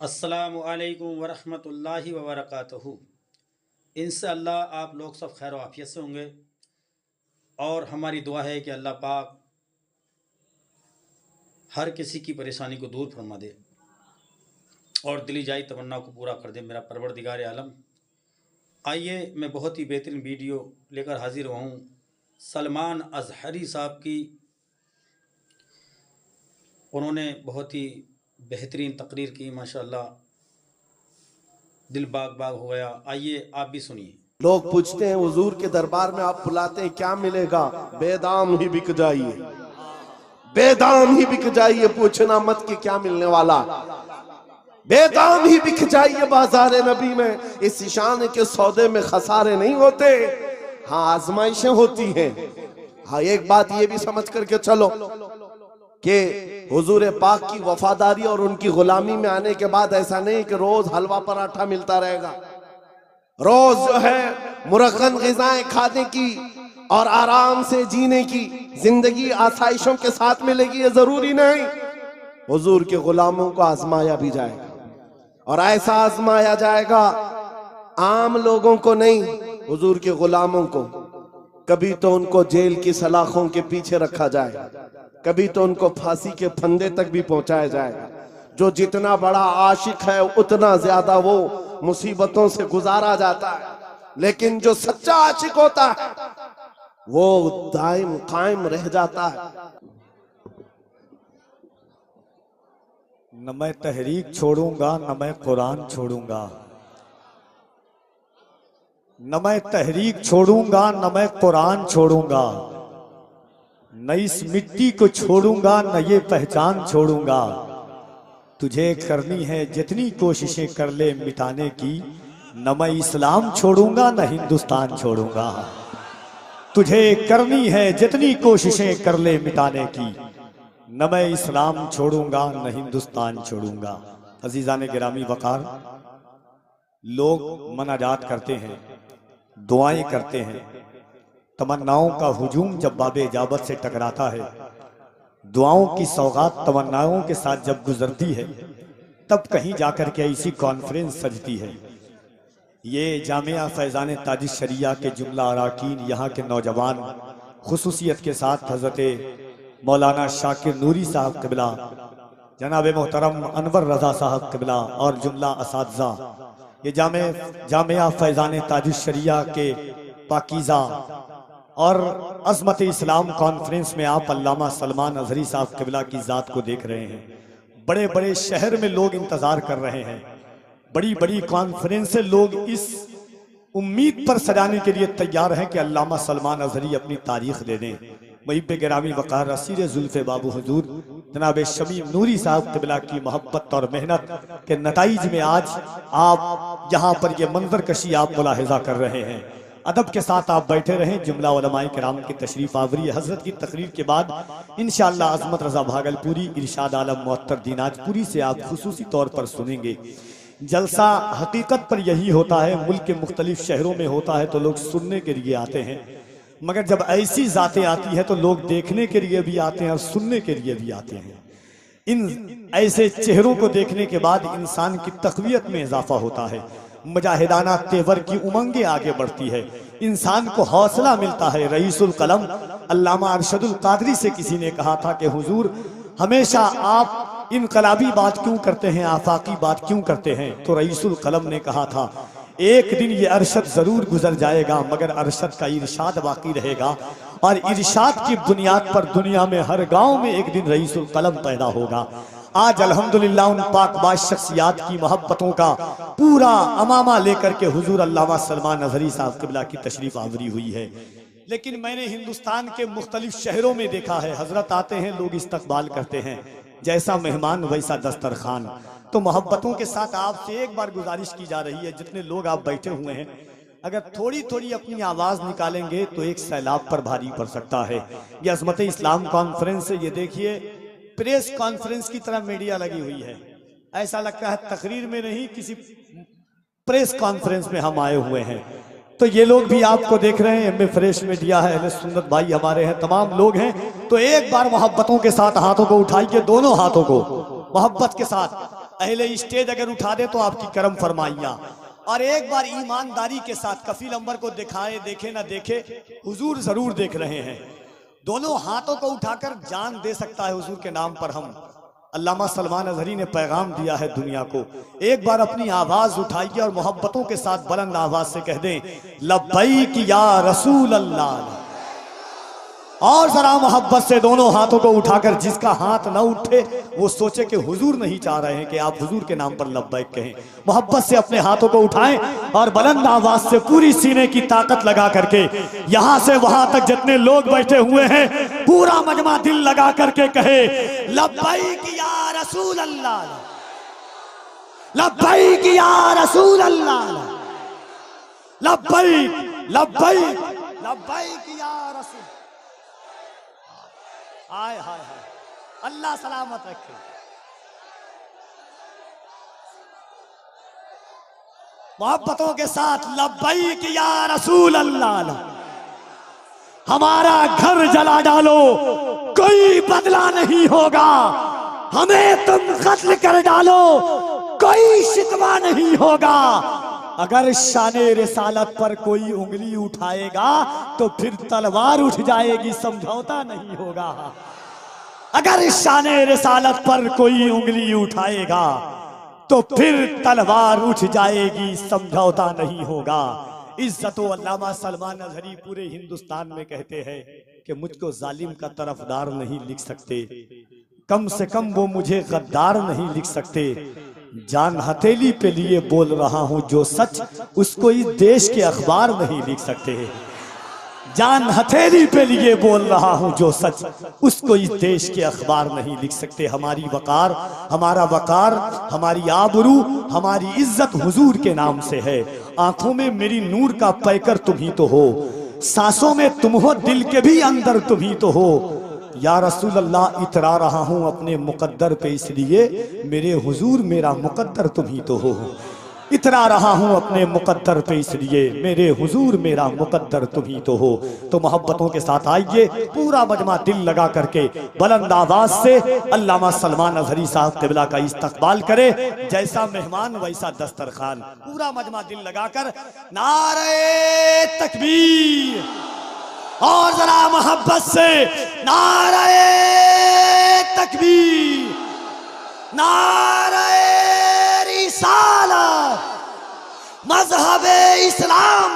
अस्सलामु अलैकुम वरहमतुल्लाहि वबरकातुहू। इंशाअल्लाह आप लोग सब खैर आफियत से होंगे और हमारी दुआ है कि अल्लाह पाक हर किसी की परेशानी को दूर फरमा दे और दिली जाई तमन्ना को पूरा कर दे मेरा परवरदिगार आलम। आइए मैं बहुत ही बेहतरीन वीडियो लेकर हाजिर हुआ हूँ सलमान अज़हरी साहब की। उन्होंने बहुत ही बेहतरीन तकरीर की, माशाअल्लाह दिल बाग बाग हो गया। आइए आप भी सुनिए। लोग पूछते हैं हुजूर के दरबार में आप बुलाते हैं क्या मिलेगा? बेदाम ही बिक जाइए, बेदाम ही बिक जाइए, पूछना मत कि क्या मिलने वाला। बेदाम ही बिक जाइए बाजार नबी में। इस शान के सौदे में खसारे नहीं होते, हाँ आजमाइशें होती हैं। हाँ एक बात ये भी समझ करके चलो कि हुजूर पाक की वफादारी और उनकी गुलामी में आने के बाद ऐसा नहीं कि रोज हलवा पराठा मिलता रहेगा, रोज जो है मुरक्कन ग़िज़ाएं खाने की और आराम से जीने की जिंदगी आसाइशों के साथ मिलेगी, ये जरूरी नहीं। हुजूर के गुलामों को आजमाया भी जाएगा और ऐसा आजमाया जाएगा, आम लोगों को नहीं, हुजूर के गुलामों को। कभी तो उनको जेल की सलाखों के पीछे रखा जाए, कभी तो उनको फांसी के फंदे तक भी पहुंचाया जाएगा। जो जितना बड़ा आशिक है उतना ज्यादा वो मुसीबतों से गुजारा जाता है, लेकिन जो सच्चा आशिक होता है वो दायम कायम रह जाता है। न मैं तहरीक छोड़ूंगा न मैं कुरान छोड़ूंगा, न मैं तहरीक छोड़ूंगा न मैं कुरान छोड़ूंगा, न इस मिट्टी को छोड़ूंगा न ये पहचान छोड़ूंगा। तुझे करनी है जितनी कोशिशें कर ले मिटाने की, न मैं इस्लाम छोड़ूंगा न हिंदुस्तान छोड़ूंगा। तुझे करनी है जितनी कोशिशें कर ले मिटाने की, न मैं इस्लाम छोड़ूंगा न हिंदुस्तान छोड़ूंगा। अजीजान गिरामी वकार, लोग मनाजात करते हैं, दुआएं करते हैं, तमन्नाओं का हुजूम जब बाबे इजाबत से टकराता है, दुआओं की सौगात तमन्नाओं के साथ जब गुजरती है, तब कहीं जाकर के ऐसी कॉन्फ्रेंस सजती है। ये जामिया फैजान ताज शरिया के जुमला अराकीन, यहाँ के नौजवान, खुसूसियत के साथ हजरत मौलाना शाकिर नूरी साहब क़िबला, जनाब मोहतरम अनवर रजा साहब क़िबला और जुमला असातिज़ा, ये जामिया फैजान ताज शरिया के पाकीज़ा और अज़मत इस्लाम कॉन्फ्रेंस में आप अल्लामा सलमान अज़हरी साहब क़िबला की ज़ात को देख रहे हैं। बड़े बड़े शहर में लोग इंतज़ार कर रहे हैं, बड़ी बड़ी कॉन्फ्रेंसें लोग इस उम्मीद पर सजाने के लिए तैयार हैं कि अल्लामा सलमान अज़हरी अपनी तारीख दे दें। मुहिब्बे गिरामी वक़ार असीर ज़ुल्फ़े बाबू हुजूर जनाब शमीम नूरी साहब क़िबला की मोहब्बत और मेहनत के नताइज में आज आप यहाँ पर ये मंजर कशी आप मुलाहिज़ा कर रहे हैं। अदब के साथ आप बैठे रहें। जुमला उलमाए किराम की तशरीफ आवरी हजरत की तकरीर के बाद इंशाअल्लाह अज़मत रजा भागलपुरी, इरशाद आलम मुअत्तर दिनाजपुरी से आप खुसूसी तौर पर सुनेंगे। जलसा हकीकत पर यही होता है, मुल्क के मुख्तलिफ शहरों में होता है तो लोग सुनने के लिए आते हैं, मगर जब ऐसी ज़ातें आती है तो लोग देखने के लिए भी आते हैं और सुनने के लिए भी आते हैं। इन ऐसे चेहरों को देखने के बाद इंसान की तक़वियत में इजाफा होता है, मुजाहिदाना तेवर की उमंगें आगे बढ़ती है, इंसान को हौसला मिलता है। रईसुल कलम अल्लामा अरशदुल कादरी से किसी ने कहा था कि हुजूर हमेशा आप इनकलाबी बात क्यों करते हैं, आफाकी बात क्यों करते हैं? तो रईसुल कलम ने कहा था एक दिन ये अरशद जरूर गुजर जाएगा, मगर अरशद का इरशाद बाकी रहेगा, और इरशाद की बुनियाद पर दुनिया में हर गांव में एक दिन रईसुल कलम पैदा होगा। आज अल्हम्दुलिल्लाह उन पाकबाज शख्सियात की मोहब्बतों का पूरा अमामा लेकर के हुजूर अल्लामा सलमान अज़हरी साहब क़िबला की तशरीफ आवरी हुई है। लेकिन मैंने हिंदुस्तान के मुख्तलिफ शहरों में देखा है, हजरत आते हैं, लोग इस्तकबाल करते हैं, जैसा मेहमान वैसा दस्तरखान। तो मोहब्बतों के साथ आपसे एक बार गुजारिश की जा रही है, जितने लोग आप बैठे हुए हैं, अगर थोड़ी थोड़ी अपनी आवाज़ निकालेंगे तो एक सैलाब पर भारी पड़ सकता है। ये अज़मत इस्लाम कॉन्फ्रेंस है, ये देखिए प्रेस कॉन्फ्रेंस की तरह मीडिया लगी हुई है, ऐसा लगता है तकरीर में नहीं किसी प्रेस कॉन्फ्रेंस में हम आए हुए हैं। तो ये लोग भी आपको देख रहे हैं, एम फ्रेश मीडिया है, अहले सुन्नत भाई हमारे हैं, तमाम लोग हैं। तो एक बार मोहब्बतों के साथ हाथों को उठाइए, दोनों हाथों को मोहब्बत के साथ अहले स्टेज अगर उठा दे तो आपकी करम फरमाइया। और एक बार ईमानदारी के साथ कफील अंबर को दिखाए, देखे ना देखे, हुजूर जरूर देख रहे हैं। दोनों हाथों को उठाकर जान दे सकता है हुजूर के नाम पर हम। अल्लामा सलमान अजहरी ने पैगाम दिया है दुनिया को। एक बार अपनी आवाज उठाइए और मोहब्बतों के साथ बुलंद आवाज से कह दें, लब्बैक या रसूल अल्लाह। और जरा मोहब्बत से दोनों हाथों को उठाकर, जिसका हाथ न उठे वो सोचे कि हुजूर नहीं चाह रहे हैं कि आप हुजूर के नाम पर लब्बैक कहें। मोहब्बत से अपने हाथों को उठाएं और बुलंद आवाज से पूरी सीने की ताकत लगा करके यहां से वहां तक जितने लोग बैठे हुए हैं, पूरा मजमा दिल लगा करके कहे, लब्बैक या रसूल अल्लाह, लब्बैक या रसूल अल्लाह, लब्बैक लब्बैक लब्बैक या रसूल। हाय हाय हाय, अल्लाह सलामत रखे। मोहब्बतों के साथ लब्बैक या रसूल अल्लाह। हमारा घर जला डालो कोई बदला नहीं होगा, हमें तुम कत्ल कर डालो कोई शिकवा नहीं होगा। अगर शाने रिसालत पर कोई उंगली उठाएगा तो फिर तलवार उठ जाएगी, समझौता नहीं होगा। अगर शाने रिसालत पर कोई उंगली उठाएगा तो फिर तलवार उठ जाएगी, समझौता नहीं होगा। इज्जत अल्लामा सलमान अजहरी पूरे हिंदुस्तान में कहते हैं कि मुझको जालिम का तरफदार नहीं लिख सकते, कम से कम वो मुझे गद्दार नहीं लिख सकते। जान हथेली पे लिए बोल रहा हूं जो सच, उसको इस देश के अखबार नहीं लिख सकते। जान हथेली पे लिए बोल रहा हूं जो सच, उसको इस देश के अखबार नहीं लिख सकते। हमारी वकार, हमारा वकार, हमारी आबरू, हमारी इज्जत हुजूर के नाम से है। आंखों में मेरी नूर का पैकर तुम ही तो हो, सांसों में तुम हो, दिल के भी अंदर तुम ही तो हो। या रसूल अल्लाह इतरा रहा हूं अपने मुकद्दर पे, इसलिए मेरे हुजूर मेरा मुकद्दर तुम ही तो हो। इतरा रहा हूं अपने मुकद्दर पे, इसलिए मेरे हुजूर मेरा मुकद्दर तुम ही तो हो। तो मोहब्बतों के साथ आइए, पूरा मजमा दिल लगा करके बुलंद आवाज से अल्लामा सलमान अजहरी साहब क़िबला का इस्तकबाल करे। जैसा मेहमान वैसा दस्तरखान। पूरा मजमा दिल लगाकर नारे तकबीर, और जरा मोहब्बत से नारे तकबीर, नारे रिसालत, मज़हबे इस्लाम,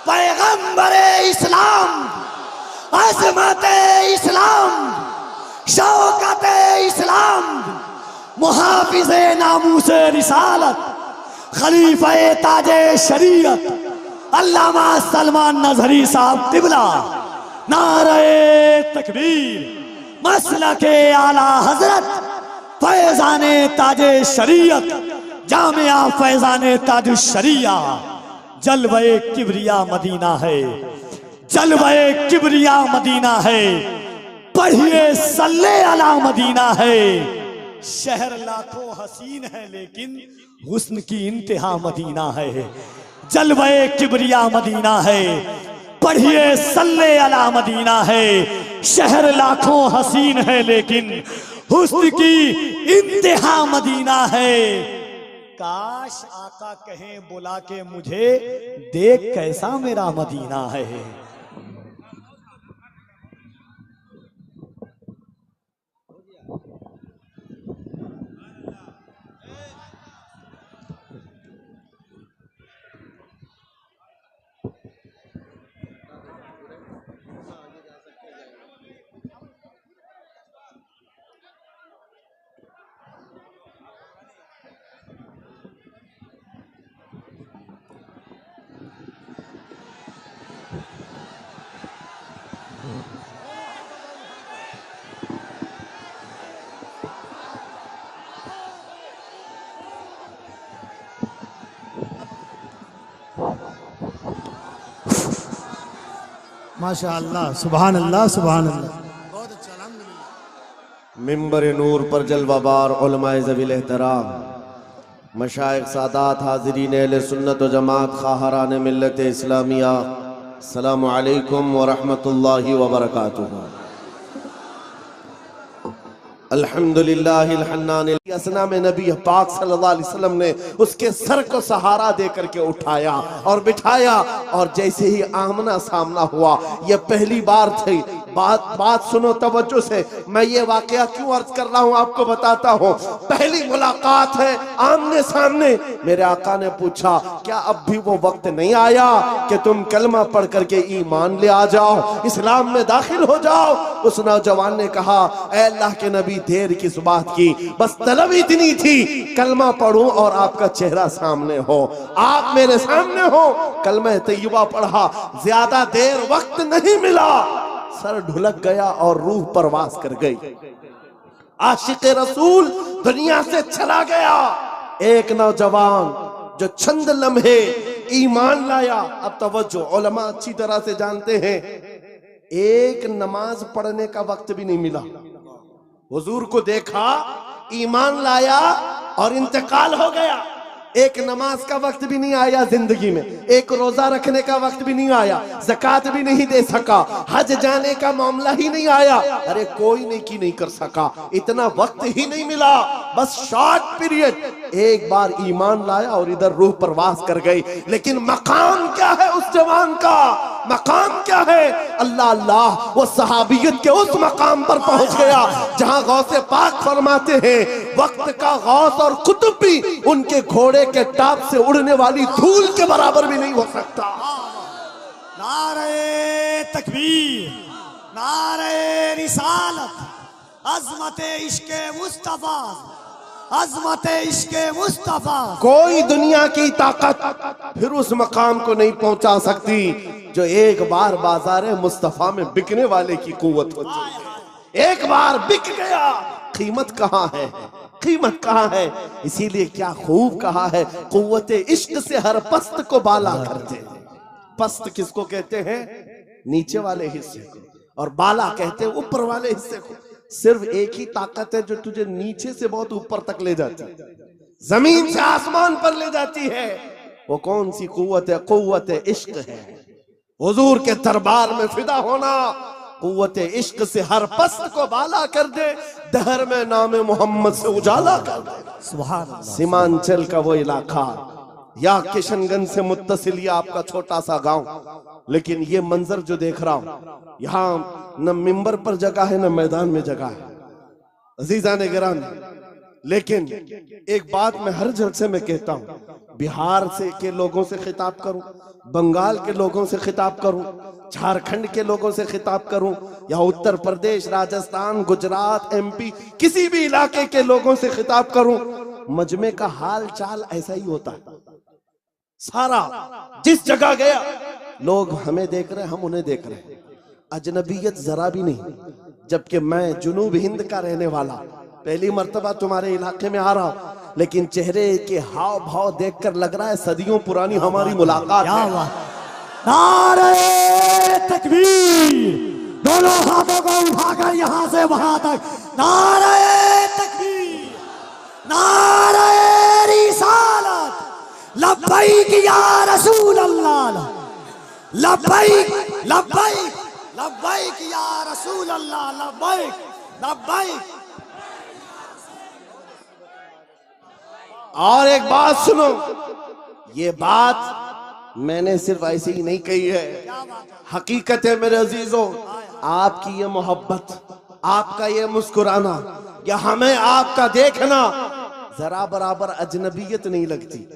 पैगंबरे इस्लाम, अज़मते इस्लाम, शौकते इस्लाम, मुहाफिज़े नामूसे रिसालत, खलीफे ताजे शरीयत अल्लामा सलमान अजहरी साहब क़िबला। नारे तकबीर, मसलके आला हजरत, फैजाने ताजे शरीयत, जामिया फैजाने ताज शरिया। जलवे किबरिया मदीना है, जलवे किबरिया मदीना है, पढ़िए सल्ले अला मदीना है। शहर लाखों हसीन है लेकिन हुस्न की इंतहा मदीना है। जलवे किबरिया मदीना है, पढ़िए सल्ले अला मदीना है। शहर लाखों हसीन है लेकिन हुस्न की इंतहा मदीना है। काश आका कहें बुला के मुझे, देख कैसा मेरा मदीना है। माशाअल्लाह, सुभान अल्लाह, सुभान अल्लाह। बहुत अच्छा, अल्हम्दुलिल्लाह। मिंबर नूर पर जलवाबार उलमाए ज़वील एहतराम, मशाइख सादात, हाज़रीन अहले सुन्नत व जमात, खाहरान मिल्लत इस्लामिया, अस्सलामु अलैकुम व रहमतुल्लाहि व बरकातुहू। अल्हम्दुलिल्लाहिल हन्नानिल असना में नबी पाक सल्लल्लाहु अलैहि वसल्लम ने उसके सर को सहारा दे करके उठाया और बिठाया, और जैसे ही आमना सामना हुआ, यह पहली बार थी। बात सुनो तवज्जो से, मैं ये वाकया क्यों अर्ज कर रहा हूँ आपको बताता हूँ। पहली मुलाकात है आमने सामने। मेरे आका ने पूछा, क्या अब भी वो वक्त नहीं आया कि तुम कलमा पढ़ करके ईमान ले आ जाओ, इस्लाम में दाखिल हो जाओ। उस नौजवान ने कहा, ऐ अल्लाह के नबी, देर किस बात की, बस तलब इतनी थी कलमा पढ़ूं और आपका चेहरा सामने हो, आप मेरे सामने हो। कलमा तैयबा पढ़ा, ज्यादा देर वक्त नहीं मिला, सर ढुलक गया और रूह परवास कर गई। आशिक रसूल दुनिया से चला गया। एक नौजवान जो चंद लम्हे ईमान लाया। अब तवज्जो, उलमा अच्छी तरह से जानते हैं, एक नमाज पढ़ने का वक्त भी नहीं मिला। हुजूर को देखा, ईमान लाया और इंतकाल हो गया। एक नमाज का वक्त भी नहीं आया जिंदगी में, एक रोजा रखने का वक्त भी नहीं आया, ज़कात भी नहीं दे सका, हज जाने का मामला ही नहीं आया। अरे कोई नेकी नहीं कर सका, इतना वक्त ही नहीं मिला, बस शॉर्ट पीरियड। एक बार ईमान लाया और इधर रूह परवास कर गई। लेकिन मकाम क्या है उस जवान का, मकाम क्या है? अल्लाह अल्लाह, वो सहाबियत के उस मकाम पर पहुंच गया जहां गौसे पाक फरमाते हैं, वक्त का गौस और कुतुब भी उनके घोड़े के टाप से उड़ने वाली धूल के बराबर भी नहीं हो सकता। नारे तकबीर, नारे रिसालत, अज़मते इश्क़े मुस्तफा, अज़मते इश्क़े मुस्तफा। कोई दुनिया की ताकत फिर उस मकाम को नहीं पहुंचा सकती जो एक बार बाजारे मुस्तफा में बिकने वाले की कुव्वत होती है। एक बार बिक गया, कीमत कहाँ है, कीमत कहाँ है? इसीलिए क्या खूब कहा है, कुव्वते इश्क से हर पस्त को बाला करते हैं। पस्त किसको कहते हैं? नीचे वाले हिस्से को, और बाला कहते हैं ऊपर वाले हिस्से को। सिर्फ एक ही ताकत है जो तुझे नीचे से बहुत ऊपर तक ले जाती है, जमीन से आसमान पर ले जाती है। वो कौन सी कुव्वत है? कुव्वत इश्क है। हुजूर के दरबार में फिदा होना कुव्वते इश्क से हर पस्त को बाला कर दे, दहर में नाम मोहम्मद से उजाला कर दे। सुभान अल्लाह। सीमांचल का वो इलाका या किशनगंज से मुत्तसिल या आपका छोटा सा गांव, लेकिन ये मंजर जो देख रहा हूं, यहाँ न मिंबर पर जगह है न मैदान में जगह है। अजीजा ने गिरामी, लेकिन एक बात मैं हर जलसे में कहता हूँ, बिहार से के लोगों से खिताब करूं, बंगाल के लोगों से खिताब करूं, झारखंड के लोगों से खिताब करूं, या उत्तर प्रदेश, राजस्थान, गुजरात, एमपी, किसी भी इलाके के लोगों से खिताब करूं, मजमे का हाल चाल ऐसा ही होता है। सारा जिस जगह गया, लोग हमें देख रहे हैं, हम उन्हें देख रहे हैं, अजनबियत जरा भी नहीं। जबकि मैं जुनूब हिंद का रहने वाला, पहली मर्तबा तुम्हारे इलाके में आ रहा हूं, लेकिन चेहरे के हाव भाव देखकर लग रहा है सदियों पुरानी हमारी मुलाकात है। नारे तकबीर, दोनों हाथों को उठाकर यहां से वहां तक, नारे तकबीर, नारे रिसालत, लब्बैक या रसूल अल्लाह, लब्बैक लब्बैक लब्बैक या रसूल अल्लाह, लब्बैक लब्बैक। और एक बात सुनो, ये बात मैंने सिर्फ ऐसे ही नहीं कही है, हकीकत है मेरे अजीजों। आपकी ये मोहब्बत, आपका ये मुस्कुराना, या हमें आपका देखना जरा बराबर अजनबियत नहीं लगती।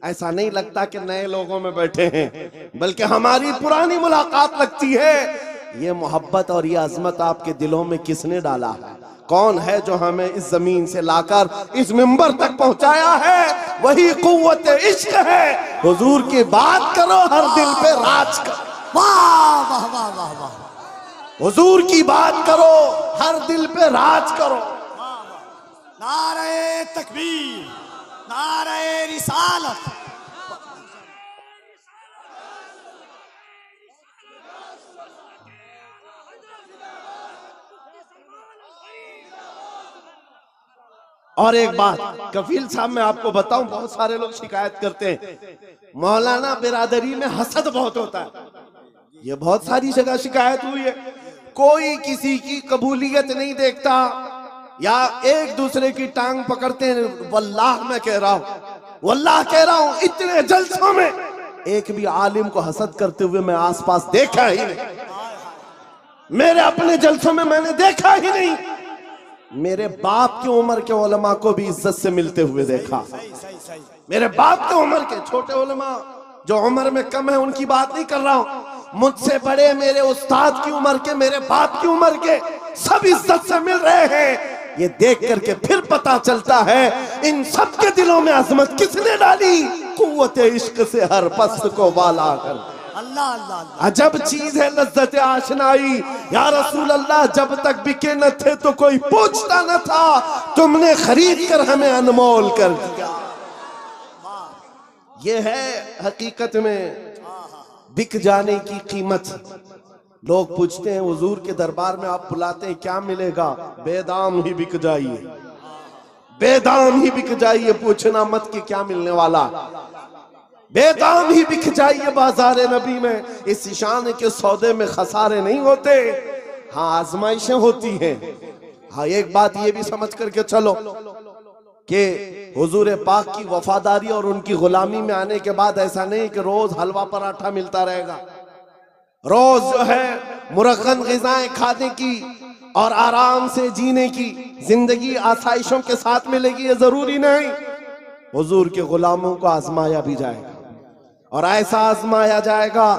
ऐसा नहीं लगता कि नए लोगों में बैठे हैं, बल्कि हमारी पुरानी मुलाकात लगती है। ये मोहब्बत और ये अजमत आपके दिलों में किसने डाला है? कौन है जो हमें इस जमीन से लाकर इस मिंबर तक पहुंचाया है? वही कुव्वत इश्क है। हुजूर की बात करो, हर दिल पे राज करो। वाह वाह वाह वाह वाह। हुजूर की बात करो, हर दिल पे राज करो। नारे तकबीर, नारे रिसालत। और एक बात कफील साहब, मैं आपको बताऊं, बहुत सारे लोग शिकायत करते हैं मौलाना बिरादरी में हसद बहुत होता है। ये बहुत सारी जगह शिकायत हुई है, कोई किसी की कबूलियत नहीं देखता, या एक दूसरे की टांग पकड़ते हैं। वल्लाह मैं कह रहा हूं, वल्लाह कह रहा हूं, इतने जलसों में एक भी आलिम को हसद करते हुए मैं आसपास देखा ही नहीं। मेरे अपने जलसों में मैंने देखा ही नहीं। मेरे बाप की उम्र के उलमा को भी इज्जत से मिलते हुए देखा। मेरे बाप की उम्र के छोटे उलमा जो उम्र में कम है उनकी बात नहीं कर रहा हूं, मुझसे बड़े मेरे उस्ताद की उम्र के, मेरे बाप की उम्र के सब इज्जत से मिल रहे हैं। ये देख करके फिर पता चलता है इन सब के दिलों में अजमत किसने डाली? कुव्वत इश्क से हर पस्त को वाला कर। अल्लाह अल्लाह अल्लाह। अजब चीज है लज्जत आशनाई। या रसूल अल्लाह, जब तक बिके न थे तो कोई पूछता न था, तुमने खरीद कर हमें अनमोल कर दिया। ये है हकीकत में बिक जाने की कीमत। लोग पूछते हैं हुजूर के दरबार में आप बुलाते हैं क्या मिलेगा? बेदाम ही बिक जाइए, बेदाम ही बिक जाइए, पूछना मत कि क्या मिलने वाला। बेदाम ही बिक जाइए बाजार नबी में। इस शान के सौदे में खसारे नहीं होते, हाँ आजमाइशें होती हैं। हाँ एक बात ये भी समझ करके चलो कि हुजूर पाक की वफादारी और उनकी गुलामी में आने के बाद ऐसा नहीं कि रोज हलवा पराठा मिलता रहेगा, रोज जो है मुरक्कन ग़िज़ाएं खाने की और आराम से जीने की जिंदगी आसाइशों के साथ मिलेगी, ये जरूरी नहीं। हुजूर के गुलामों को आजमाया भी जाएगा और ऐसा आजमाया जाएगा,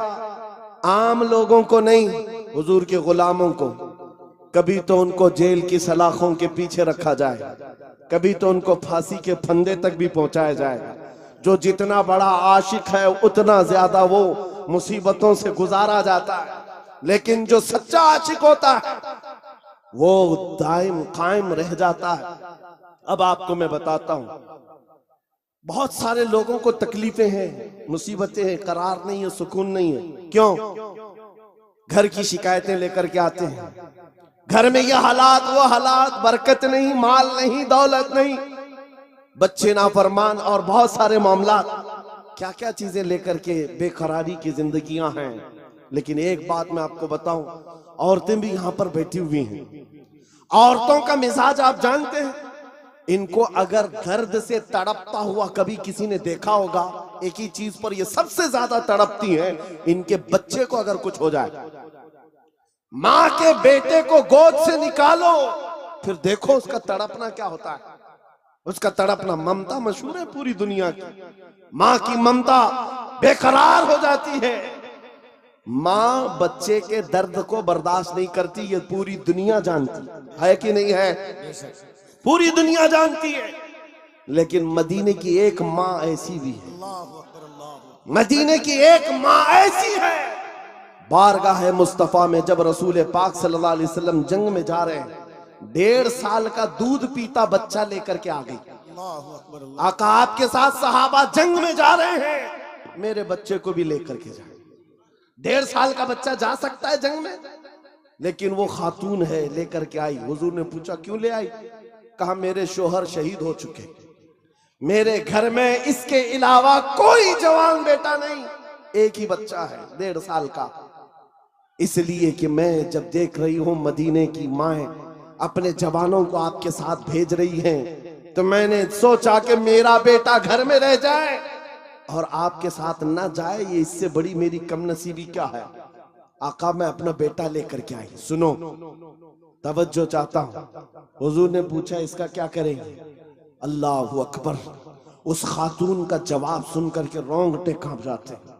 आम लोगों को नहीं, हुजूर के गुलामों को। कभी तो उनको जेल की सलाखों के पीछे रखा जाए, कभी तो उनको फांसी के फंदे तक भी पहुंचाया जाएगा। जो जितना बड़ा आशिक है उतना ज्यादा वो मुसीबतों से गुजारा जाता है, लेकिन जो सच्चा आशिक होता है वो दायम कायम रह जाता है। अब आपको मैं बताता हूं, बहुत सारे लोगों को तकलीफें हैं, मुसीबतें हैं, करार नहीं है, सुकून नहीं है। क्यों? घर की शिकायतें लेकर के आते हैं, घर में ये हालात वो हालात, बरकत नहीं, माल नहीं, दौलत नहीं, बच्चे नाफरमान और बहुत सारे मामला, क्या क्या चीजें लेकर के बेकरारी की जिंदगियां हैं। लेकिन एक बात मैं आपको बताऊं, औरतें भी यहां पर बैठी हुई हैं। औरतों का मिजाज आप जानते हैं, इनको अगर दर्द से तड़पता हुआ कभी किसी ने देखा होगा, एक ही चीज पर ये सबसे ज्यादा तड़पती हैं, इनके बच्चे को अगर कुछ हो जाए। माँ के बेटे को गोद से निकालो, फिर देखो उसका तड़पना क्या होता है। उसका तड़पना, ममता मशहूर है पूरी दुनिया की, माँ की ममता बेकरार हो जाती है। माँ बच्चे के दर्द को बर्दाश्त नहीं करती, ये पूरी दुनिया जानती है कि नहीं है? पूरी दुनिया जानती है। लेकिन मदीने की एक माँ ऐसी भी है, मदीने की एक माँ ऐसी है, बारगाह मुस्तफा में जब रसूल पाक सल्लल्लाहु अलैहि वसल्लम जंग में जा रहे हैं, 1.5 साल का दूध पीता बच्चा लेकर के आ गई। आका आपके साथ सहाबा जंग में जा रहे हैं, मेरे बच्चे को भी लेकर के जाए। 1.5 साल का बच्चा जा सकता है जंग में? लेकिन वो खातून है, लेकर के आई। हुजूर ने पूछा क्यों ले आई? कहा मेरे शोहर शहीद हो चुके, मेरे घर में इसके अलावा कोई जवान बेटा नहीं, एक ही बच्चा है 1.5 साल का। इसलिए कि मैं जब देख रही हूं मदीने की माएं अपने जवानों को आपके साथ भेज रही हैं, तो मैंने सोचा कि मेरा बेटा घर में रह जाए और आपके साथ ना जाए, ये इससे बड़ी मेरी कमनसीबी क्या है। आका मैं अपना बेटा लेकर के आई। सुनो, तवज्जो चाहता हूं। हुजूर ने पूछा इसका क्या करेंगे? अल्लाह अकबर। उस खातून का जवाब सुनकर के रोंगटे कांप जाते हैं,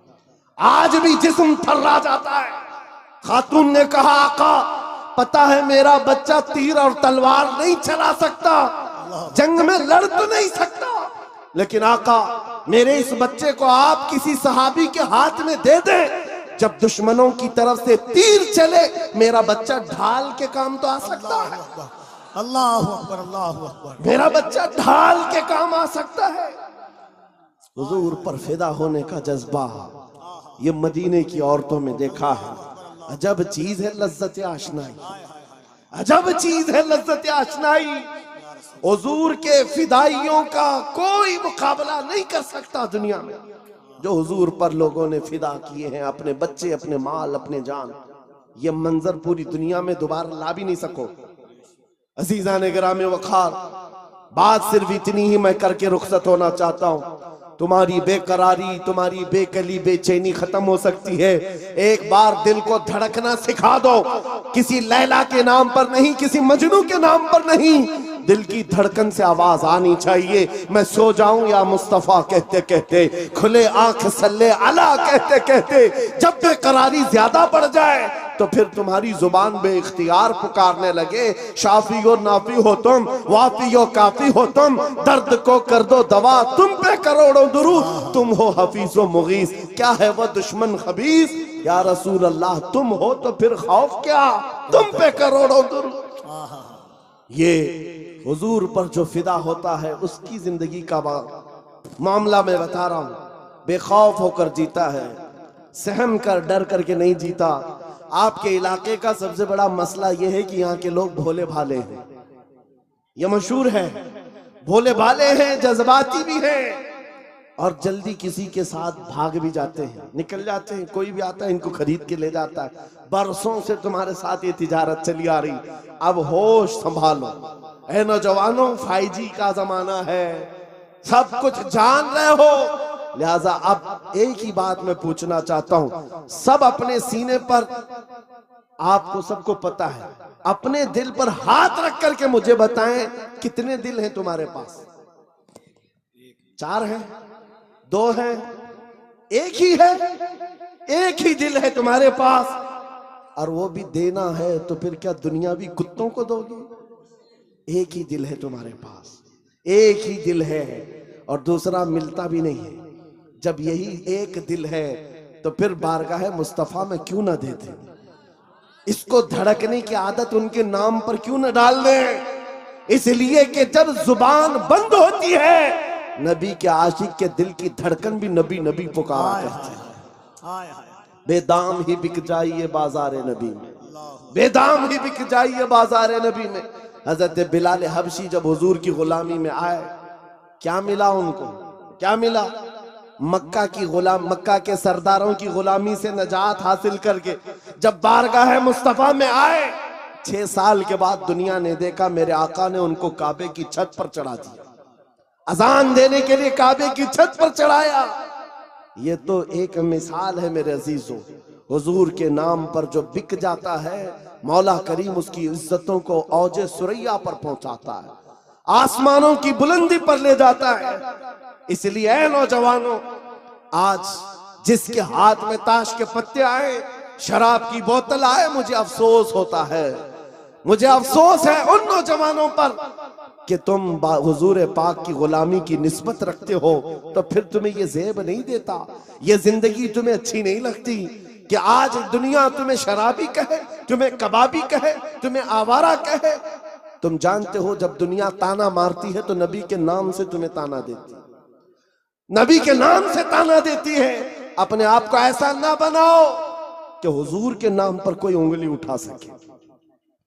आज भी जिस्म थर्रा जाता है। खातून ने कहा आका पता है मेरा बच्चा तीर और तलवार नहीं चला सकता, जंग में लड़ तो नहीं सकता, लेकिन आका मेरे इस बच्चे को आप किसी सहाबी के हाथ में दे दें, जब दुश्मनों की तरफ से तीर चले मेरा बच्चा ढाल के काम तो आ सकता है। अल्लाह अकबर, अल्लाह अकबर। मेरा बच्चा ढाल के काम आ सकता है। हुजूर पर फिदा होने का जज्बा ये मदीने की औरतों में देखा है। अजब चीज है लज्जत आशनाई, अजब चीज है लज्जत आशनाई। हुजूर के फिदाइयों का कोई मुकाबला नहीं कर सकता दुनिया में। जो हुजूर पर लोगों ने फिदा किए हैं, अपने बच्चे, अपने माल, अपने जान, ये मंजर पूरी दुनिया में दोबारा ला भी नहीं सको। अजीजा ने गिरामे वखार, बात सिर्फ इतनी ही मैं करके रुखसत होना चाहता हूं। तुम्हारी बेकरारी, तुम्हारी बेकली, बेचैनी खत्म हो सकती है। एक बार दिल को धड़कना सिखा दो, किसी लैला के नाम पर नहीं, किसी मजनू के नाम पर नहीं, दिल की धड़कन से आवाज आनी चाहिए। मैं सो जाऊं या मुस्तफा कहते कहते, खुले आंख सल्ले अला कहते कहते, जब बेकरारी ज्यादा बढ़ जाए तो फिर तुम्हारी जुबान बेइख्तियार पुकारने लगे, शाफी और नाफी हो तुम, वाफी और काफी हो तुम, दर्द को कर दो दवा, तुम पे करोड़ों दुरूद, तुम हो हफीज व मुगीस, क्या है वह दुश्मन खबीस, या रसूल अल्लाह तुम हो तो फिर खौफ क्या, तुम पे करोड़ों दुरूद। ये हुजूर पर जो फिदा होता है उसकी जिंदगी का मामला मैं बता रहा हूं। बेखौफ होकर जीता है, सहम कर डर करके नहीं जीता। आपके इलाके का सबसे बड़ा मसला यह है कि यहाँ के लोग भोले भाले हैं, यह मशहूर है। भोले भाले हैं, जज्बाती भी हैं, और जल्दी किसी के साथ भाग भी जाते हैं, निकल जाते हैं। कोई भी आता है इनको खरीद के ले जाता है। बरसों से तुम्हारे साथ ये तिजारत चली आ रही, अब होश संभालो। ऐ नौजवानों, 5G का जमाना है, सब कुछ जान रहे हो, लिहाजा अब एक ही बात मैं पूछना चाहता हूं। सब अपने सीने पर, आपको सबको पता है, अपने दिल पर हाथ रख करके मुझे बताएं कितने दिल हैं तुम्हारे पास? 4 हैं, 2 हैं, एक ही है? एक ही दिल है तुम्हारे पास, और वो भी देना है तो फिर क्या दुनियावी कुत्तों को दोगे? एक ही दिल है तुम्हारे पास, एक ही दिल है, और दूसरा मिलता भी नहीं है। जब यही एक दिल है तो फिर बारगाह मुस्तफा में क्यों ना देते? इसको धड़कने की आदत उनके नाम पर क्यों न डाल दें? इसलिए कि जब जुबान बंद होती है, नबी के आशिक के दिल की धड़कन भी नबी नबी पुकारा करती है। बेदाम ही बिक जाइए बाजारे नबी में, बेदाम ही बिक जाइए बाजारे नबी में। हजरत बिलाल हबशी जब हुजूर की गुलामी में आए, क्या मिला उनको? क्या मिला? मक्का के सरदारों की गुलामी से नजात हासिल करके जब बारगाह मुस्तफा में आए, 6 साल के बाद दुनिया ने देखा मेरे आका ने उनको काबे की छत पर चढ़ा दिया, अजान देने के लिए काबे की छत पर चढ़ाया। ये तो एक मिसाल है मेरे अजीजों। हुजूर के नाम पर जो बिक जाता है, मौला करीम उसकी इज्जतों को औजे सुरैया पर पहुंचाता है, आसमानों की बुलंदी पर ले जाता है। इसलिए ऐ नौजवानों, आज जिसके हाथ में ताश के पत्ते आए, शराब की बोतल आए, मुझे अफसोस होता है, मुझे अफसोस है उन नौजवानों पर कि तुम हुजूर पाक की गुलामी की निस्बत रखते हो, तो फिर तुम्हें ये ज़ेब नहीं देता, ये जिंदगी तुम्हें अच्छी नहीं लगती कि आज दुनिया तुम्हें शराबी कहे, तुम्हें कबाबी कहे, तुम्हें आवारा कहे। तुम जानते हो जब दुनिया ताना मारती है तो नबी के नाम से तुम्हें ताना देती है, नबी के नाम से ताना देती है। अपने आप को ऐसा ना बनाओ कि हुजूर के नाम पर कोई उंगली उठा सके,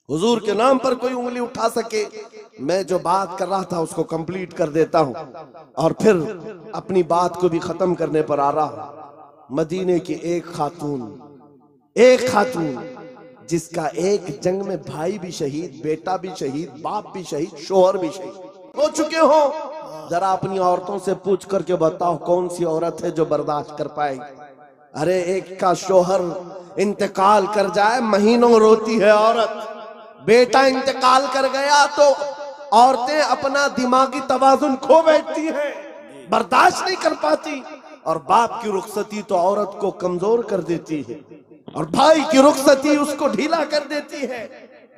हुजूर के नाम पर कोई उंगली उठा सके। मैं जो बात कर रहा था उसको कंप्लीट कर देता हूं और फिर अपनी बात को भी खत्म करने पर आ रहा हूं। मदीने की एक खातून जिसका एक जंग में भाई भी शहीद, बेटा भी शहीद, बाप भी शहीद, शोहर भी शहीद हो चुके हो, जरा अपनी औरतों से पूछ करके बताओ कौन सी औरत है जो बर्दाश्त कर पाएगी? अरे एक का शोहर इंतकाल कर जाए, महीनों रोती है औरत। बेटा इंतकाल कर गया तो औरतें अपना दिमागी तवाजुन खो बैठती हैं, बर्दाश्त नहीं कर पाती। और बाप की रुखसती तो औरत को कमजोर कर देती है, और भाई की रुखसती उसको ढीला कर देती है।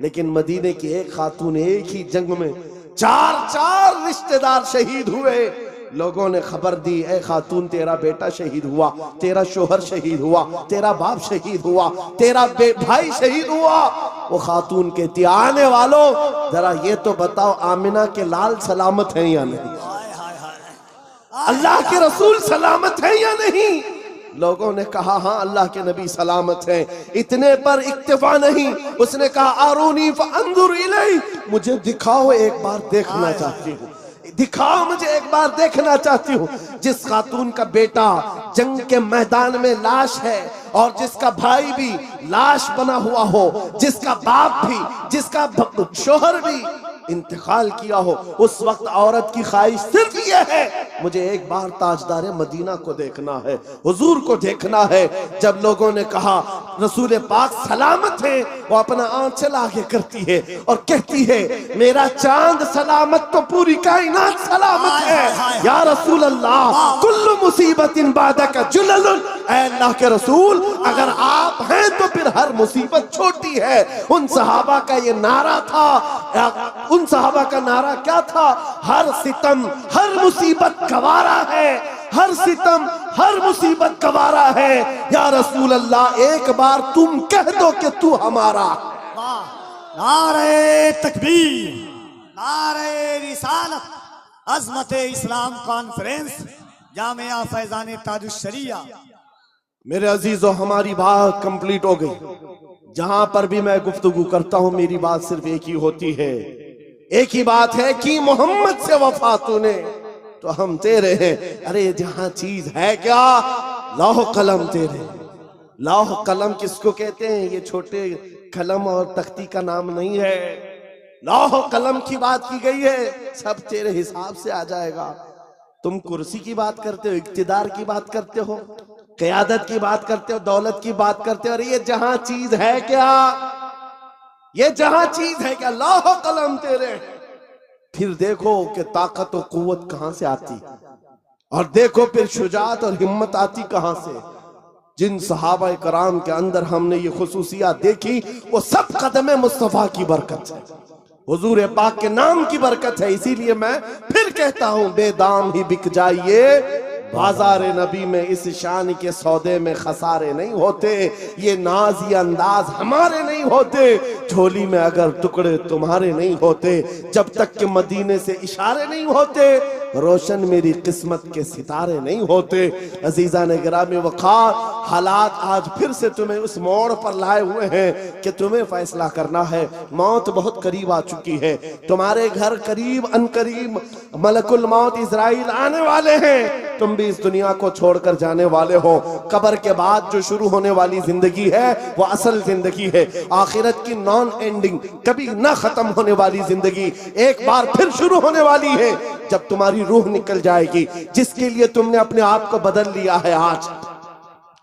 लेकिन मदीने की एक खातून, एक ही जंग में 4 रिश्तेदार शहीद हुए। लोगों ने खबर दी, ए खातून तेरा बेटा शहीद हुआ, तेरा शोहर शहीद हुआ, तेरा बाप शहीद हुआ, तेरा भाई शहीद हुआ। वो खातून कहती, आने वालों जरा ये तो बताओ आमिना के लाल सलामत हैं या नहीं, अल्लाह के रसूल सलामत हैं या नहीं? लोगों ने कहा हाँ अल्लाह के नबी सलामत हैं। इतने पर इक्तिफा नहीं, उसने कहा आरूनी फअंजुर इलैहि, मुझे दिखाओ, एक बार देखना चाहती हूँ, दिखाओ मुझे, एक बार देखना चाहती हूँ। जिस खातून का बेटा जंग के मैदान में लाश है और जिसका भाई भी लाश बना हुआ हो, जिसका बाप भी, जिसका शोहर भी इंतकाल किया हो, उस वक्त औरत की ख्वाहिश सिर्फ ये है, मुझे एक बार ताजदार मदीना को देखना है, हुजूर को देखना है। जब लोगों ने कहा रसूल पाक सलामत है, वो अपना आंचल आगे करती है और कहती है मेरा चांद सलामत तो पूरी कायनात सलामत है। या रसूल अल्लाह कुल्लु मुसीबतिन बादका जुललुन, ऐ अल्लाह के रसूल अगर आप हैं तो फिर हर मुसीबत छोटी है। उन सहाबा का ये नारा था, उन सहाबा का नारा क्या था? हर सितम हर मुसीबत गवारा है, हर सितम हर मुसीबत गवारा है। या रसूल अल्लाह एक बार तुम कह दो कि तू हमारा। नारे तकबीर, नारे रिसालत, अज़मत इस्लाम कॉन्फ्रेंस, जामिया फैजान ताजुश्शरिया। मेरे अजीजों, हमारी बात कंप्लीट हो गई। जहां पर भी मैं गुफ्तगू करता हूं मेरी बात सिर्फ एक ही होती है, एक ही बात है कि मोहम्मद से वफा तूने तो हम तेरे हैं। अरे जहां चीज है क्या, लौह कलम तेरे। लौह कलम किसको कहते हैं? ये छोटे कलम और तख्ती का नाम नहीं है, लौह कलम की बात की गई है। सब तेरे हिसाब से आ जाएगा। तुम कुर्सी की बात करते हो, इक्तिदार की बात करते हो, क़यादत की बात करते हो, दौलत की बात करते हो। अरे ये जहां चीज है क्या, ये जहां चीज है क्या, लौह कलम तेरे। फिर देखो कि ताकत और कुव्वत कहां से आती, और देखो फिर शुजाअत और हिम्मत आती कहां से। जिन सहाबा कराम के अंदर हमने ये खुसूसियात देखी, वो सब कदम मुस्तफा की बरकत है, हुजूर पाक के नाम की बरकत है। इसीलिए मैं फिर कहता हूं, बेदाम ही बिक जाइए बाजार नबी में, इस शान के सौदे में खसारे नहीं होते। ये नाज ये अंदाज हमारे नहीं होते, झोली में अगर टुकड़े तुम्हारे नहीं होते, जब तक के मदीने से इशारे नहीं होते, रोशन मेरी किस्मत के सितारे नहीं होते। अजीजा ने गिरामी वक़ार, हालात आज फिर से तुम्हें उस मोड़ पर लाए हुए हैं कि तुम्हें फैसला करना है। मौत बहुत करीब आ चुकी है, तुम्हारे घर करीब अनकरीब मलकुल मौत इजराइल आने वाले हैं। तुम भी इस दुनिया को छोड़कर जाने वाले हो। कब्र के बाद जो शुरू होने वाली जिंदगी है वो असल जिंदगी है, आखिरत की नॉन एंडिंग, कभी ना खत्म होने वाली जिंदगी एक बार फिर शुरू होने वाली है, जब तुम्हारी रूह निकल जाएगी। जिसके लिए तुमने अपने आप को बदल लिया है, आज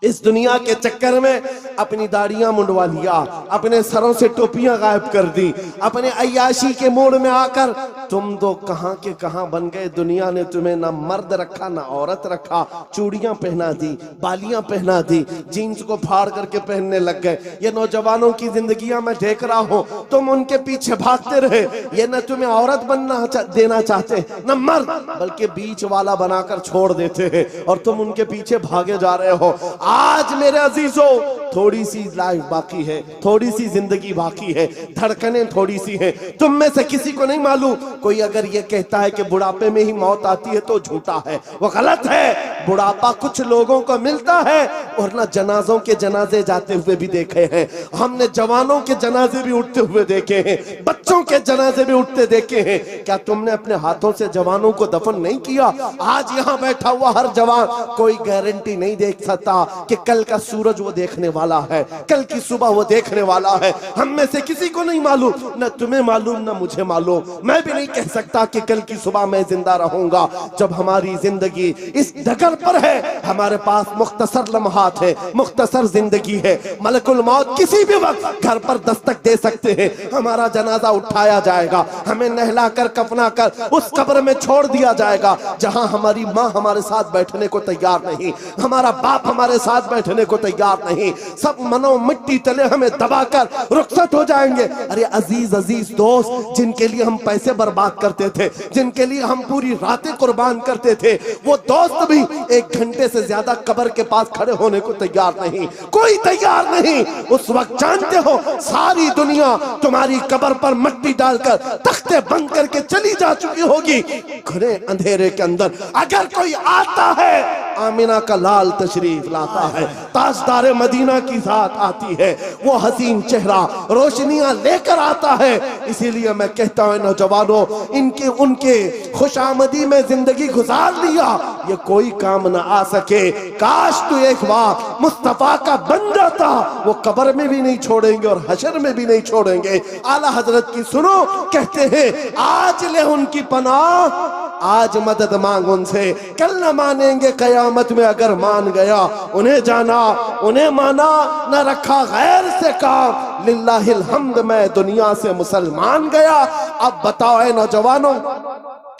इस दुनिया के चक्कर में अपनी दाढ़ियां मुंडवा लिया, अपने सरों से टोपियां गायब कर दी, अपने अय्याशी के मोड़ में आकर तुम तो कहां के कहां बन गए। दुनिया ने तुम्हें ना मर्द रखा ना औरत रखा, चूड़ियां पहना दी, बालियां पहना दी, जीन्स को फाड़ करके पहनने लग गए। ये नौजवानों की जिंदगियां मैं देख रहा हूं, तुम उनके पीछे भागते रहे। ये न तुम्हें औरत बनना देना चाहते न मर्द, बल्कि बीच वाला बनाकर छोड़ देते हैं और तुम उनके पीछे भागे जा रहे हो। आज मेरे अजीजों, थोड़ी सी लाइफ बाकी है, थोड़ी सी जिंदगी बाकी है, धड़कनें थोड़ी सी हैं। तुम में से किसी को नहीं मालूम, कोई अगर ये कहता है कि बुढ़ापे में ही मौत आती है तो झूठा है, वो गलत है। बुढ़ापा कुछ लोगों को मिलता है, और ना जनाजों के जनाजे जाते हुए भी देखे हैं हमने, जवानों के जनाजे भी उठते हुए देखे हैं, बच्चों के जनाजे भी उठते देखे हैं। क्या तुमने अपने हाथों से जवानों को दफन नहीं किया? आज यहाँ बैठा हुआ हर जवान कोई गारंटी नहीं देख सकता कि कल का सूरज वो देखने वाला है, कल की सुबह वो देखने वाला है। हम में से किसी को नहीं मालूम, न तुम्हें मालूम न मुझे मालूम। मैं भी नहीं कह सकता कि कल की सुबह मैं जिंदा रहूंगा। जब हमारी जिंदगी इस डगर पर है, हमारे पास मुख्तसर लम्हात है, मुख्तसर जिंदगी है। मलकुल मौत किसी भी वक्त घर पर दस्तक दे सकते हैं। हमारा जनाजा उठाया जाएगा, हमें नहला कर कफना कर उस कब्र में छोड़ दिया जाएगा जहां हमारी माँ हमारे साथ बैठने को तैयार नहीं, हमारा बाप हमारे साथ बैठने को तैयार नहीं। सब मनो मिट्टी तले हमें दबाकर रुखसत हो जाएंगे। अरे अजीज अजीज दोस्त, जिनके लिए हम पैसे बर्बाद करते थे, जिनके लिए हम पूरी रातें कुर्बान करते थे, वो दोस्त भी 1 घंटे से ज्यादा कब्र के पास खड़े होने को तैयार नहीं, कोई तैयार नहीं। उस वक्त जानते हो सारी दुनिया तुम्हारी कब्र पर मिट्टी डालकर तख्ते बंद करके चली जा चुकी होगी। घने अंधेरे के अंदर अगर कोई आता है, आमिना का लाल तशरीफ लाता है, ताजदार मदीना की जात आती है, वो हसीन चेहरा रोशनियां लेकर आता है। इसीलिए मैं कहता हूं नौजवानों, इनके उनके खुशामदी में जिंदगी गुजार लिया, ये कोई काम ना आ सके। काश तू एक बार मुस्तफा का बन जाता, वो कब्र में भी नहीं छोड़ेंगे और हशर में भी नहीं छोड़ेंगे। आला हजरत की सुनो, कहते हैं आज ले उनकी पनाह, आज मदद मांग उनसे, कल न मानेंगे कयामत में अगर मान गया। उन्हें जाना उन्हें माना, न रखा गैर से काम, लिल्लाहिल हम्द मैं दुनिया से मुसलमान गया। अब बताओ ऐ नौजवानों,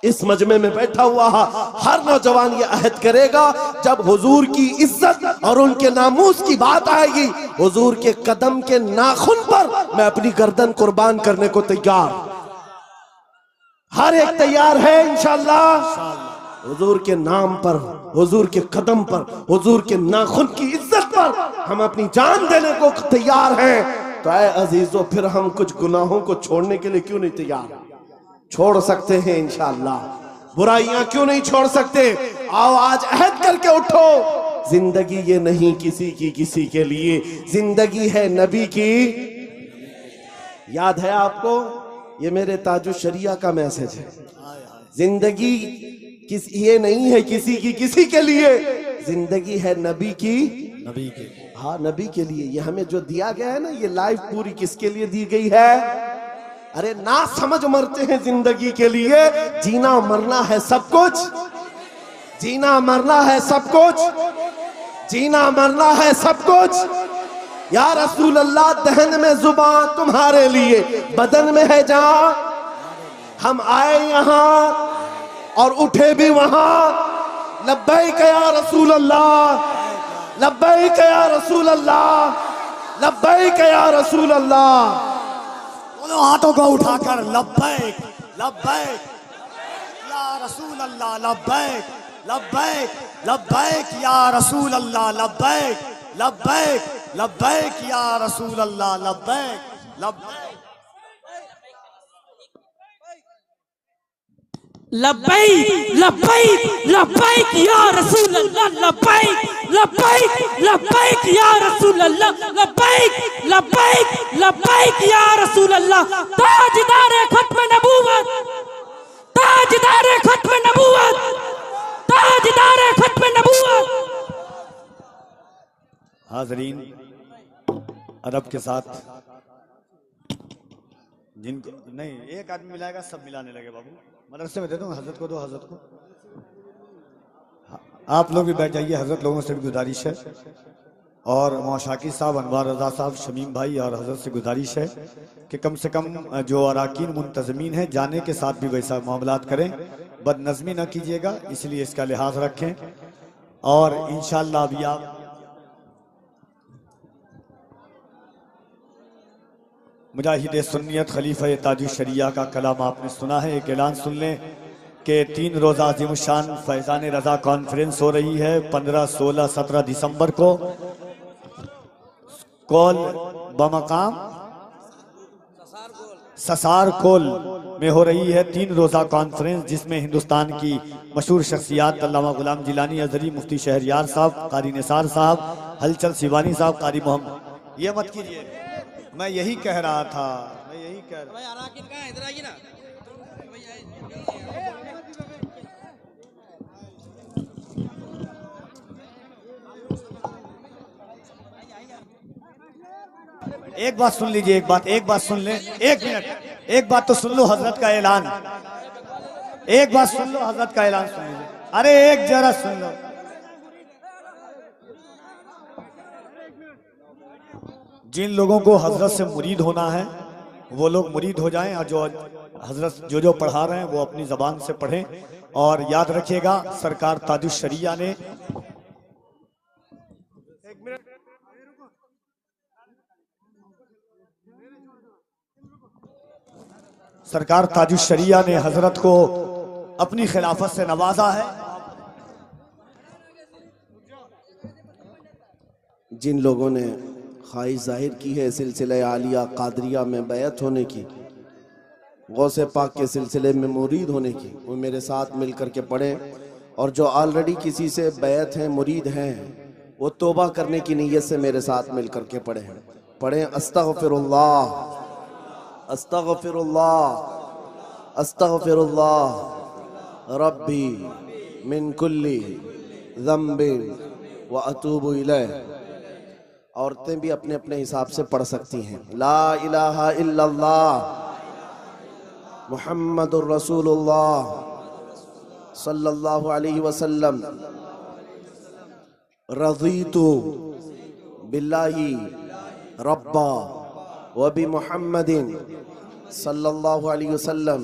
इस मजमे में बैठा हुआ हर नौजवान ये अहद करेगा, जब हुजूर की इज्जत और उनके नामूस की बात आएगी, हुजूर के कदम के नाखून पर मैं अपनी गर्दन कुर्बान करने को तैयार। हर एक तैयार है इंशाअल्लाह। हुजूर के नाम पर, हुजूर के कदम पर, हुजूर के नाखून की इज्जत पर हम अपनी जान देने को तैयार हैं। तो ऐ अजीजों, फिर हम कुछ गुनाहों को छोड़ने के लिए क्यों नहीं तैयार? छोड़ सकते हैं इंशाअल्लाह। बुराइयां क्यों नहीं छोड़ सकते? आओ आज अहद करके उठो। जिंदगी ये नहीं किसी की किसी के लिए, जिंदगी है नबी की। याद है आपको, ये मेरे ताजु शरिया का मैसेज है। जिंदगी ये नहीं है किसी की किसी के लिए, जिंदगी है नबी की, नबी के। हाँ, नबी के लिए। ये हमें जो दिया गया है ना, ये लाइफ पूरी किसके लिए दी गई है? अरे ना समझ मरते हैं जिंदगी के लिए। जीना मरना है सब कुछ, जीना मरना है सब कुछ, जीना मरना है सब कुछ। या रसूल अल्लाह, दहन में जुबान तुम्हारे लिए, बदन में है जान। हम आए यहाँ और उठे भी वहां। लब्बैक या रसूल अल्लाह, लब्बैक या रसूल अल्लाह, लब्बैक या रसूल अल्लाह। दोनों हाथों को उठाकर लब्बैक लब्बैक या रसूल अल्लाह, लब्बैक लब्बैक लब्बैक या रसूल अल्लाह, लब्बैक लब्बैक लब्बैक या रसूल अल्लाह, लब्बैक लब्बैक लब्बैक लब्बैक लब्बैक या रसूल अल्लाह, लब्बैक लब्बैक लब्बैक या रसूल अल्लाह, लब्बैक लब्बैक लब्बैक या रसूल अल्लाह। ताजदार खत्म नबूवत, ताजदार खत्म नबूवत, ताजदार खत्म नबूवत। हाजरीन, अदब के साथ जिनको नहीं, एक आदमी मिलाएगा सब मिलाने लगे। बाबू मदरसे में दे दो, हजरत को दो, हजरत को। आप लोग भी बैठ जाइए, हजरत लोगों से भी गुजारिश है, और मौशाकी साहब, अनवार रजा साहब, शमीम भाई और हजरत से गुजारिश है कि कम से कम जो अराकीन मुंतजमीन हैं, जाने के साथ भी वैसा मामलात करें, बदनज़मी ना कीजिएगा, इसलिए इसका लिहाज रखें। और इंशाअल्लाह अभी आप मुजाहिद सुन्नियत खलीफा ताजुश शरिया का कलाम आपने सुना है। एक ऐलान सुन लें कि 3 रोज़ा अज़ीमुशान फैज़ान रज़ा कॉन्फ्रेंस हो रही है 15, 16, 17 दिसंबर को कौल बमकाम ससार कोल में हो रही है 3 रोज़ा कॉन्फ्रेंस, जिसमें हिंदुस्तान की मशहूर शख्सियात अल्लामा गुलाम जिलानी अज़हरी, मुफ्ती शहरयार साहब, कारी निसार साहब, हलचल शिवानी साहब, कारी मोहम्मद। ये मत कीजिए, मैं यही कह रहा था, मैं यही कह रहा एक बात सुन लीजिए, एक बात सुन ले, 1 मिनट, एक बात तो सुन लो, हजरत का ऐलान, एक बात सुन लो, हजरत का ऐलान सुन लीजिए। अरे एक जरा सुन लो। जिन लोगों को हजरत से मुरीद होना है वो लोग मुरीद हो जाएं, और जो हजरत जो पढ़ा रहे हैं वो अपनी जबान से पढ़ें। और याद रखिएगा, सरकार ताजुश शरिया ने हजरत को अपनी खिलाफत से नवाजा है। जिन लोगों ने ख्वाहिश जाहिर की है सिलसिला आलिया कादरिया में बैत होने की, गौसे पाक के सिलसिले में मुरीद होने की, वो मेरे साथ मिल कर के पढ़ें। और जो ऑलरेडी किसी से बैत हैं, मुरीद हैं, वो तौबा करने की नीयत से मेरे साथ मिल करके पढ़ें अस्तगफिरुल्लाह अस्तगफिरुल्लाह अस्तगफिरुल्लाह रब्बी मिन कुल्ली ज़म्बिन व अतूबु इलैह। औरतें भी अपने अपने हिसाब से पढ़ सकती हैं। ला इलाहा इल्लल्लाह मुहम्मदुर रसूलुल्लाह सल्लल्लाहु अलैहि वसल्लम रज़ीतु बिल्लाहि रब्बा व बि मुहम्मदिन सल्लल्लाहु अलैहि वसल्लम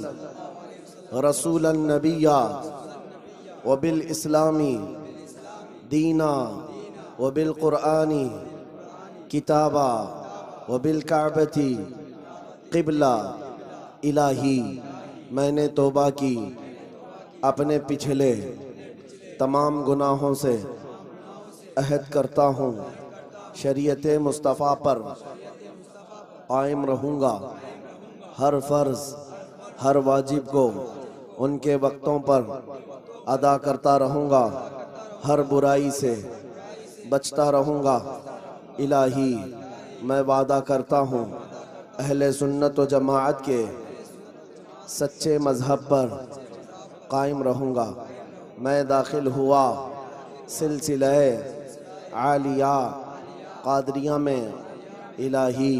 रसूलन नबिया व बिल इस्लामी दीना व बिल कुरआनी किताबा व बिल काबती क़िबला इलाही। मैंने तौबा की अपने पिछले तमाम गुनाहों से, अहद करता हूँ शरीयत मुस्तफ़ा पर कायम रहूँगा, हर फ़र्ज़ हर वाजिब को उनके वक्तों पर अदा करता रहूँगा, हर बुराई से बचता रहूँगा। इलाही मैं वादा करता हूँ अहले सुन्नत व जमाअत के सच्चे मज़हब पर कायम रहूँगा। मैं दाखिल हुआ सिलसिले आलिया कादरिया में। इलाही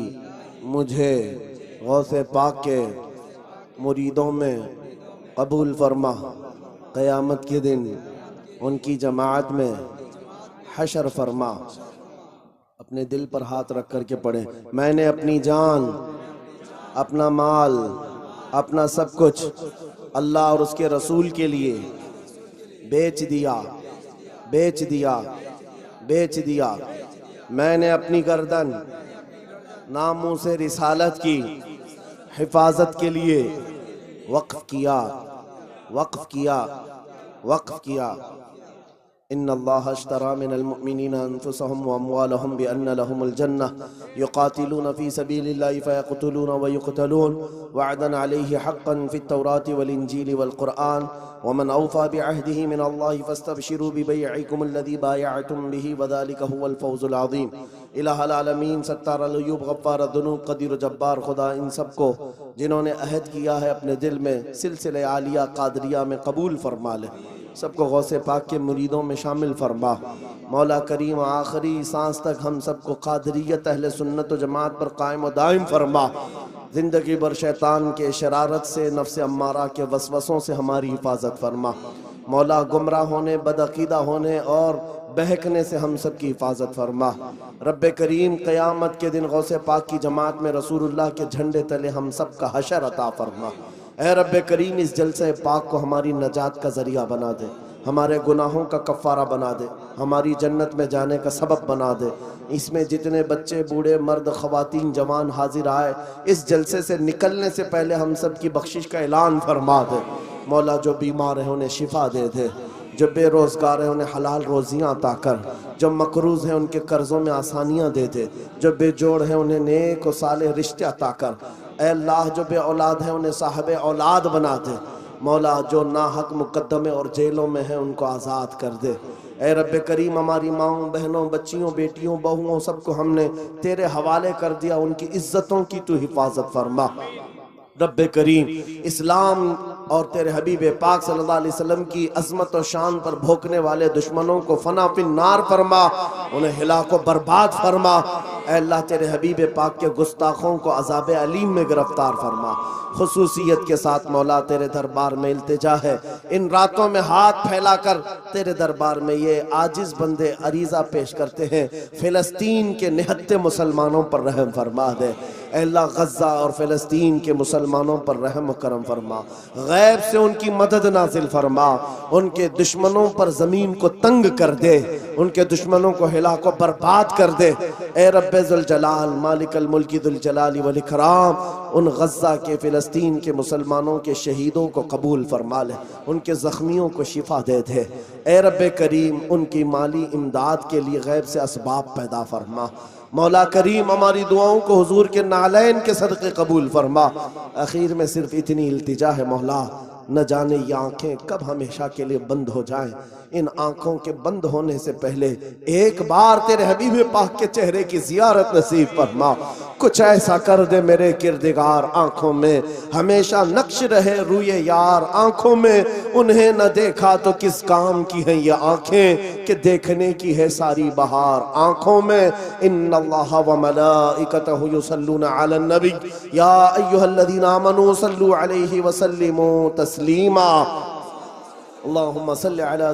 मुझे गौसे पाक के मुरीदों में कबूल फरमा। क़यामत के दिन उनकी जमाअत में हशर फरमा। अपने दिल पर हाथ रख कर के पढ़ें। मैंने अपनी जान, अपना माल, अपना सब कुछ अल्लाह और उसके रसूल के लिए बेच दिया, बेच दिया, बेच दिया। मैंने अपनी गर्दन नामों से रिसालत की हिफाजत के लिए वक्फ किया, वक्फ किया, वक्फ किया। इन्नल्लाह अश्तरा मिनल मुअमिनीना अनफुसहुम व अम्वालहुम बिअन्न लहुमुल जन्नह युक़ातिलूना फ़ी सबीलिल्लाहि फ़यक़्तुलूना व युक़्तलून वअदन अलैहि हक़्क़न फ़ित तौराति वल इंजीलि वल क़ुरआन वमन औफ़ा बिअहदिही मिनल्लाहि फ़स्तबशिरू बिबैइकुमुल्लज़ी बायअतुम बिही वज़ालिका हुवल फ़ौज़ुल अज़ीम। इलाहुल आलमीन सत्तारुल अयूब गफ़्फ़ारुद दुनूब क़दीर जब्बार खुदा इन सबको जिन्होंने अहद किया है अपने दिल में सिलसिले आलिया कादरिया में कबूल फरमा ले। सबको गौसे पाक के मुरीदों में शामिल फरमा। मौला करीम आखिरी सांस तक हम सबको कादरियत अहले सुन्नत व जमात पर कायम व दायम फरमा। ज़िंदगी भर शैतान के शरारत से, नफ्स अम्मारा के वसवसों से हमारी हिफाजत फरमा। मौला गुमराह होने, बदअकीदा होने और बहकने से हम सब की हिफाजत फरमा। रब्बे करीम क़यामत के दिन गौसे पाक की जमात में रसूलुल्लाह के झंडे तले हम सब का हशर अता फरमा। ऐ रब्बे करीम इस जलसे पाक को हमारी नजात का ज़रिया बना दे, हमारे गुनाहों का कफ़ारा बना दे, हमारी जन्नत में जाने का सबब बना दे। इसमें जितने बच्चे, बूढ़े, मर्द, ख़वातीन, जवान हाजिर आए, इस जलसे से निकलने से पहले हम सब की बख्शिश का ऐलान फरमा दे। मौला जो बीमार हैं उन्हें शिफा दे दे, जो बेरोज़गार हैं उन्हें हलाल रोज़ियाँ अता कर, जो मकरूज़ हैं उनके कर्ज़ों में आसानियाँ दे दे, जो बेजोड़ हैं उन्हें नेक व साले रिश्ते अता कर। ऐ अल्लाह जो बे औलाद हैं उन्हें साहिब औलाद बना दे। मौला जो नाहक मुकद्दमे और जेलों में हैं उनको आज़ाद कर दे। ऐ रब्बे करीम हमारी माओं, बहनों, बच्चियों, बेटियों, बहुओं सबको हमने तेरे हवाले कर दिया। उनकी इज्जतों की तू हिफाजत फरमा। रब्बे करीम इस्लाम और तेरे हबीब पाक सल्लल्लाहु अलैहि वसल्लम की अज़मत और शान पर भोंकने वाले दुश्मनों को फना फिन नार फरमा, उन्हें हिलाको बर्बाद फरमा। ऐ अल्लाह तेरे हबीब पाक के गुस्ताखों को अज़ाब अलीम में गिरफ्तार फरमा। खुसूसियत के साथ मौला तेरे दरबार में इल्तिजा है, इन रातों में हाथ फैलाकर तेरे दरबार में ये आजिज़ बंदे अरीज़ा पेश करते हैं, फ़िलिस्तीन के निहत्ते मुसलमानों पर रहम फरमा दे। ऐ अल्लाह गज़्ज़ा और फ़िलिस्तीन के मुसलमानों पर रहम करम फरमा, गैब से उनकी मदद नाजिल फरमा, उनके दुश्मनों पर ज़मीन को तंग कर दे, उनके दुश्मनों को हिला को बर्बाद कर दे। ऐ रब्बे ज़ुल जलाल मालिकल मुल्की ज़ुल जलाली वल इकराम उन गज़्ज़ा के, फ़िलिस्तीन के मुसलमानों के शहीदों को कबूल फरमा ले, उनके ज़ख्मियों को शिफा दे दे। ऐ रब्बे करीम उनकी माली इमदाद के लिए गैब से असबाब पैदा फरमा। मौला करीम हमारी दुआओं को हुजूर के नालैन के सदक़े कबूल फरमा। आखिर में सिर्फ इतनी इल्तिजा है मौला, न जाने ये आंखें कब हमेशा के लिए बंद हो जाएं। इन आंखों के बंद होने से पहले एक बार तेरे हबीब पाक के चेहरे की जियारत नसीब फरमा। कुछ ऐसा कर दे मेरे किरदिगार, आंखों में हमेशा नक्श रहे रूए यार। आंखों में उन्हें न देखा तो किस काम की है ये आंखें कि देखने की है सारी बहार। आंखों में इन्नल्लाह व मलाइकतहु युसल्लूना अलन नबी या अय्युहल्लज़ीना आमनू सल्लू अलैहि व सल्लिमू तस्लीमा। अल्लाहुम्मा सल्लि अला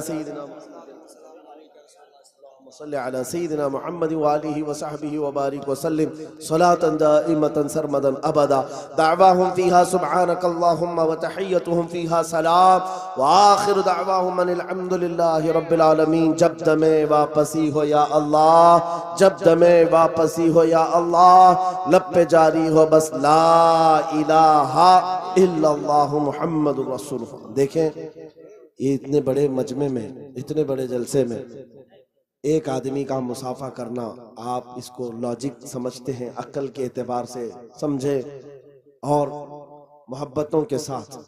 सय्यिदिना मुहम्मद व आलिहि व सहबिहि व बारिक व सल्लिम सलातन दाइमतन सरमदन अबदा। दअवाहुम फीहा सुब्हानकल्लाहुम्मा व तहिय्यतुहुम फीहा सलाम व आखिरु दअवाहुम अनिल हम्दुलिल्लाहि रब्बिल आलमीन। जब दमे वापसी हो या अल्लाह, जब दमे वापसी हो या अल्लाह, लब पे जारी हो बस ला इलाहा इल्लल्लाहु मुहम्मदुर रसूलुल्लाह। देखें, ये इतने बड़े मजमे में, इतने बड़े जलसे में एक आदमी का मुसाफा करना, आप इसको लॉजिक समझते हैं, अक्ल के एतबार से समझे और मोहब्बतों के साथ।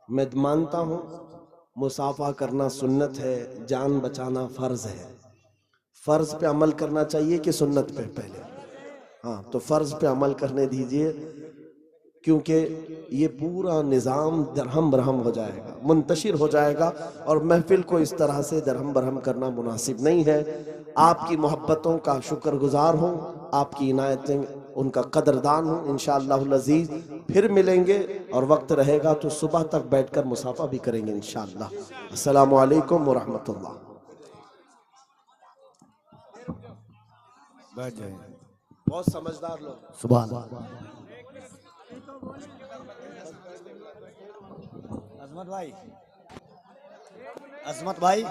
मैं मानता हूँ मुसाफा करना सुन्नत है, जान बचाना फर्ज है। फर्ज पे अमल करना चाहिए कि सुन्नत पे पहले? हाँ, तो फर्ज पे अमल करने दीजिए, क्योंकि ये पूरा निज़ाम दरहम बरहम हो जाएगा, मुंतशिर हो जाएगा और महफिल को इस तरह से दरहम बरहम करना मुनासिब नहीं है। आपकी मोहब्बतों का शुक्रगुजार हूँ, आपकी इनायतें उनका कदरदान हूँ। इंशाअल्लाहुल अज़ीज़ फिर मिलेंगे और वक्त रहेगा तो सुबह तक बैठकर मुसाफा भी करेंगे इंशाअल्लाह। अस्सलामु अलैकुम व रहमतुल्लाह। बैठ जाए। बहुत समझदार लोग। सुभान अल्लाह। अजमत भाई, अजमत भाई